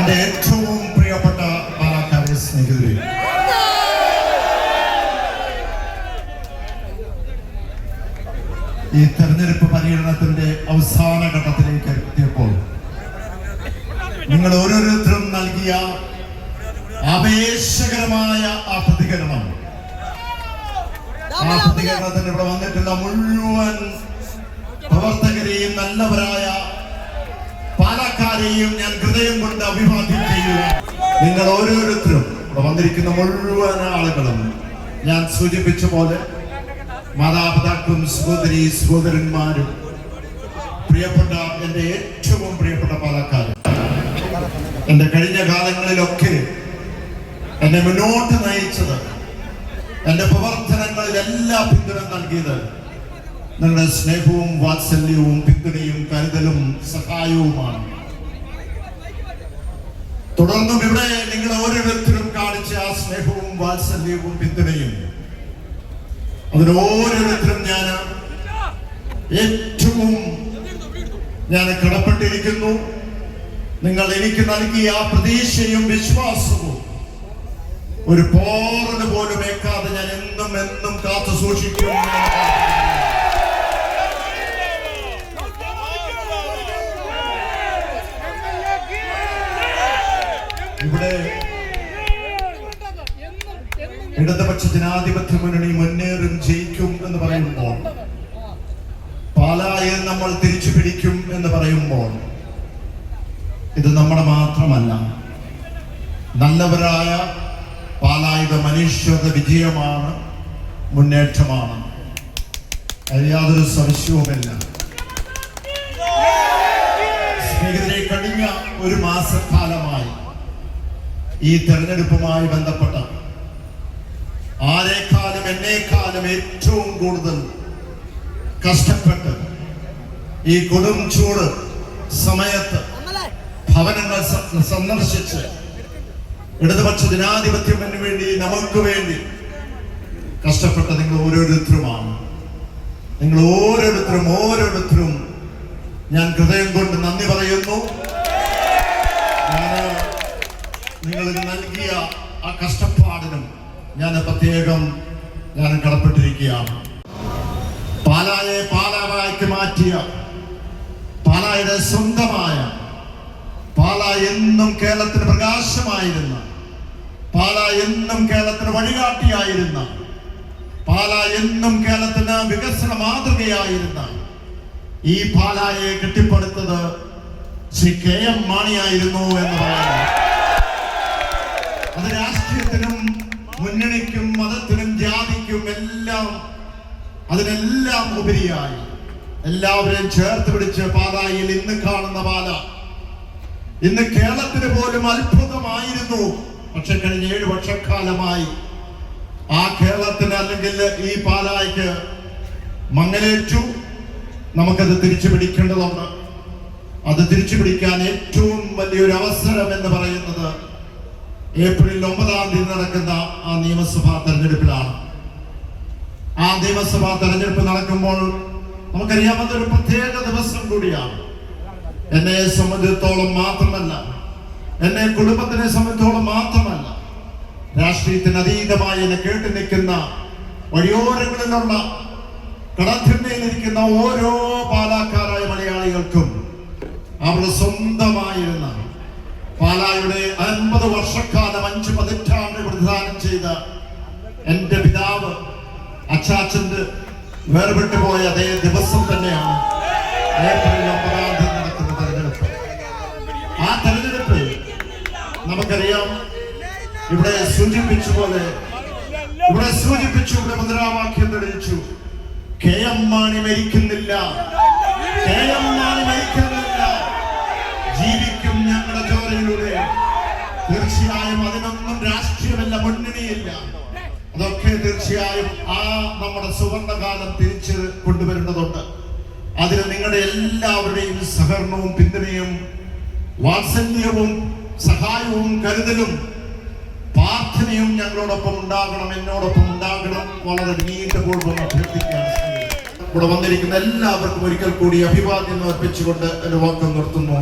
എന്റെ ഏറ്റവും പ്രിയപ്പെട്ട പാലക്കാട് സ്നേഹിതരെ, ഈ തെരഞ്ഞെടുപ്പ് പര്യടനത്തിന്റെ അവസാന ഘട്ടത്തിലേക്ക് എത്തിയപ്പോൾ നിങ്ങൾ ഓരോരുത്തരും നൽകിയ ആവേശകരമായ ആ പ്രതികരണത്തിന് ഇവിടെ വന്നിട്ടുള്ള മുഴുവൻ പ്രവർത്തകരെയും നല്ലവരായ പാലക്കാരെയും ഞാൻ ഹൃദയം കൊണ്ട് അഭിവാദ്യം ചെയ്യുക. നിങ്ങൾ ഓരോരുത്തരും ഇവിടെ വന്നിരിക്കുന്ന മുഴുവൻ ആളുകളും ഞാൻ സൂചിപ്പിച്ച പോലെ മാതാപിതാക്കളും സഹോദരി സഹോദരന്മാരും പ്രിയപ്പെട്ട എന്റെ ഏറ്റവും പ്രിയപ്പെട്ട പാലക്കാട്, എന്റെ കഴിഞ്ഞ കാലങ്ങളിലൊക്കെ എന്നെ മുന്നോട്ട് നയിച്ചത്, എന്റെ പ്രവർത്തനങ്ങളിൽ എല്ലാ പിന്തുണ നൽകിയത് നിങ്ങളുടെ സ്നേഹവും വാത്സല്യവും പിന്തുണയും കരുതലും സഹായവുമാണ്. തുടർന്നും ഇവിടെ നിങ്ങൾ ഓരോരുത്തരും കാണിച്ച ആ സ്നേഹവും വാത്സല്യവും പിന്തുണയും അതിന് ഓരോരുത്തരും ഏറ്റവും കടപ്പെട്ടിരിക്കുന്നു. നിങ്ങൾ എനിക്ക് നൽകിയ ആ പ്രതീക്ഷയും വിശ്വാസവും ഒരു പോറിന് പോലും ഏക്കാതെ ഞാൻ എന്നും എന്നും കാത്തു സൂക്ഷിക്കും. ഇവിടെ ഇടതുപക്ഷ ജനാധിപത്യ മുന്നണി മുന്നേറും ജയിക്കും എന്ന് പറയുമ്പോൾ, പാലായിൽ നമ്മൾ തിരിച്ചു പിടിക്കും എന്ന് പറയുമ്പോൾ, ഇത് നമ്മുടെ മാത്രമല്ല, നല്ലവരായ പാലായുടെ മനുഷ്യരുടെ വിജയമാണ്, മുന്നേറ്റമാണ്. യാതൊരു സംശയവുമില്ല. സ്നേഹിതരെ, കഴിഞ്ഞ ഒരു മാസക്കാലമായി ഈ തെരഞ്ഞെടുപ്പുമായി ബന്ധപ്പെട്ട ആരെക്കാളും എന്നെക്കാളും ഏറ്റവും കൂടുതൽ കഷ്ടപ്പെട്ട് ഈ കൊടും ചൂട് സമയത്ത് ഭവനങ്ങൾ സന്ദർശിച്ച് ഇടതുപക്ഷ ജനാധിപത്യത്തിന് വേണ്ടി, നമുക്ക് വേണ്ടി കഷ്ടപ്പെട്ട നിങ്ങൾ ഓരോരുത്തരുമാണ്. നിങ്ങൾ ഓരോരുത്തരും ഞാൻ ഹൃദയം കൊണ്ട് നന്ദി പറയുന്നു. നിങ്ങൾക്ക് നൽകിയ ആ കഷ്ടപ്പാടിനും ഞാൻ പ്രത്യേകം കടപ്പെട്ടിരിക്കുകയാണ്. പാലായെ പാലാവായ്ക്ക് മാറ്റിയ, പാലായുടെ സ്വന്തമായ, പാല എന്നും കേരളത്തിന് പ്രകാശമായിരുന്ന, പാല എന്നും കേരളത്തിന് വഴികാട്ടിയായിരുന്ന, പാല എന്നും കേരളത്തിന് വികസന മാതൃകയായിരുന്ന ഈ പാലായെ കെട്ടിപ്പടുത്തത് ശ്രീ KM മാണിയായിരുന്നു എന്ന് പറയാം. അത് രാഷ്ട്രീയത്തിനും മുന്നണിക്കും മതത്തിനും ജാതിക്കും അതിനെല്ലാം ഉപരിയായി എല്ലാവരെയും ചേർത്ത് പിടിച്ച് പാലായിൽ ഇന്ന് കാണുന്ന പാല ഇന്ന് കേരളത്തിന് പോലും അത്ഭുതമായിരുന്നു. പക്ഷെ കഴിഞ്ഞ 7 വർഷക്കാലമായി ആ കേരളത്തിന്, അല്ലെങ്കിൽ ഈ പാലായ്ക്ക് മങ്ങലേറ്റു. നമുക്കത് തിരിച്ചു പിടിക്കേണ്ടതുണ്ട്. അത് തിരിച്ചു പിടിക്കാൻ ഏറ്റവും വലിയൊരു അവസരം എന്ന് പറയുന്നത് ഏപ്രിൽ 9-ാം തീയതി നടക്കുന്ന ആ നിയമസഭാ തെരഞ്ഞെടുപ്പിലാണ്. ആ നിയമസഭാ തെരഞ്ഞെടുപ്പ് നടക്കുമ്പോൾ നമുക്കറിയാവുന്ന ഒരു പ്രത്യേക ദിവസം കൂടിയാണ്. എന്നെ സംബന്ധിച്ചിടത്തോളം മാത്രമല്ല, എന്നെ കുടുംബത്തിനെ സംബന്ധിച്ചിടത്തോളം മാത്രമല്ല, രാഷ്ട്രീയത്തിന് അതീതമായി എന്നെ കേട്ടു നിൽക്കുന്ന വഴിയോരങ്ങളിലുള്ള കടത്തിണ്ണയിലിരിക്കുന്ന ഓരോ പാലക്കാരായ മലയാളികൾക്കും അവരുടെ സ്വന്തമായിരുന്ന പാലായുടെ 50 വർഷക്കാലം 5 പതിറ്റാണ്ട് പ്രതിദാനം ചെയ്ത എന്റെ പിതാവ് അച്ചാച്ചന്റെ വേർപെട്ടു പോയ അതേ ദിവസം തന്നെയാണ് ഏപ്രിൽ 9-ാം തീയതി നടക്കുന്ന തെരഞ്ഞെടുപ്പ്. ആ തെരഞ്ഞെടുപ്പ് നമുക്കറിയാം, ഇവിടെ സൂചിപ്പിച്ചു, ഇവിടെ മുദ്രാവാക്യം തെളിയിച്ചു, KM മാണി മരിക്കുന്നില്ല, KM മാണി മരിക്കുന്നില്ല, ജീവിക്കും ഞങ്ങളുടെ ചോരയിലൂടെ. തീർച്ചയായും അതിനൊന്നും രാഷ്ട്രീയമല്ല, മുന്നണിയില്ല. അതൊക്കെ തീർച്ചയായും ആ നമ്മുടെ സുവർണകാലം തിരിച്ച് കൊണ്ടുവരേണ്ടതുണ്ട്. അതിന് നിങ്ങളുടെ എല്ലാവരുടെയും സഹകരണവും പിന്തുണയും വാത്സല്യവും സഹായവും കരുതലും പ്രാർത്ഥനയും ഞങ്ങളോടൊപ്പം ഉണ്ടാകണം, എന്നോടൊപ്പം ഉണ്ടാകണം. വളരെ നീണ്ടുപോകും അഭ്യർത്ഥിക്കുകയാണ്. ഇവിടെ വന്നിരിക്കുന്ന എല്ലാവർക്കും ഒരിക്കൽ കൂടി അഭിവാദ്യം അർപ്പിച്ചുകൊണ്ട് എന്റെ വാക്ക് നിർത്തുന്നു.